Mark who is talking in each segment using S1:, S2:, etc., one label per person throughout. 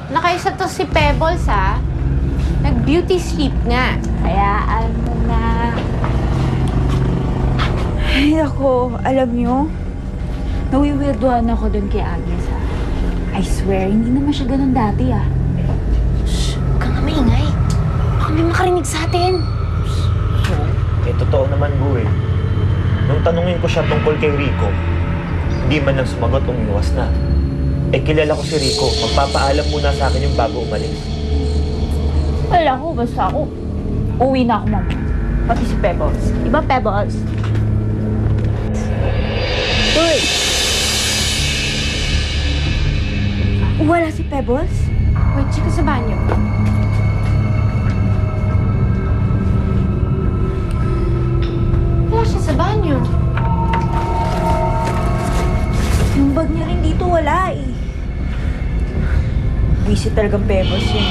S1: Nakaisa to si Pebbles, ha? Nag-beauty sleep nga.
S2: Hayaan mo na. Ay, ako, alam nyo, nawiwirduhan ako dun kay Agnes, ha? I swear, hindi naman siya ganun dati, ah.
S1: Shh! Huwag kang maingay. Baka may makarinig sa atin.
S3: Eh, totoo naman, Bu, eh. Nung tanungin ko siya tungkol kay Rico, hindi man lang sumagot, umiwas na. Eh, kilala ko si Rico. Magpapaalam muna sa akin yung bago umalis.
S2: Wala ko, basta ako. Uwi na ako, mama. Pati si Pebbles. Diba, Pebbles? Uy! Wala si Pebbles?
S1: Wait, chika sa banyo. Wala siya sa banyo.
S2: Yung bag niya rin dito, wala eh. Wisit talagang Pebbles yun.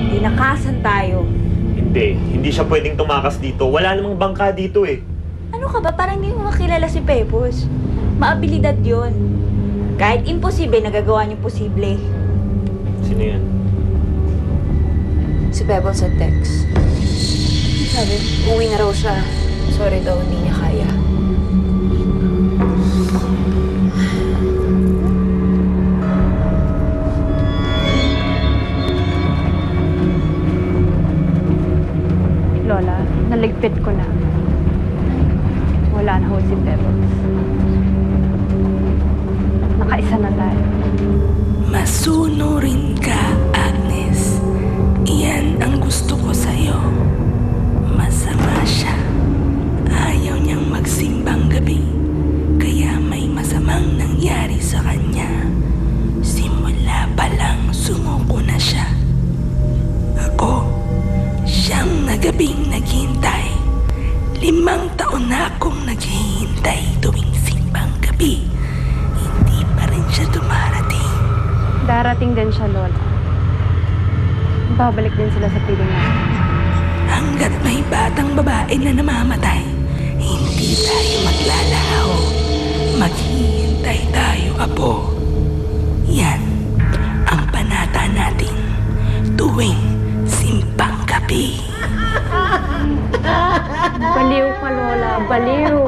S2: Tinakasan tayo.
S3: Hindi siya pwedeng tumakas dito. Wala namang bangka dito, eh.
S2: Ano ka ba? Parang hindi mo makilala si Pebbles. Maabilidad yun. Kahit imposible, nagagawa niyong posible.
S3: Sino yan?
S4: Si Pebbles at Tex.
S2: Sabi?
S4: Uwi na raw siya. Sorry daw, hindi niya kaya.
S1: Lola, naligpit ko na. Wala na ho si Pebbles. Nakaisa na tayo.
S5: Masunurin ka, Agnes. Iyan ang gusto ko sa'yo. Masama siya. Ayaw niyang magsimbang gabi. Kaya may masamang nangyari sa kanya. Simula pa lang sumuko na siya. Ako, siyang nagabing naghihintay. 5 taon na akong naghihintay tuwing simbang gabi. Hindi pa rin siya dumarating.
S1: Darating din siya, Lola. Babalik din sila sa piling natin.
S5: Hanggat may batang babae na namamatay, hindi tayo maglalaho. Maghihintay tayo, Apo. Yan ang panata natin tuwing simbang gabi.
S1: Baliw ka, Lola. Baliw.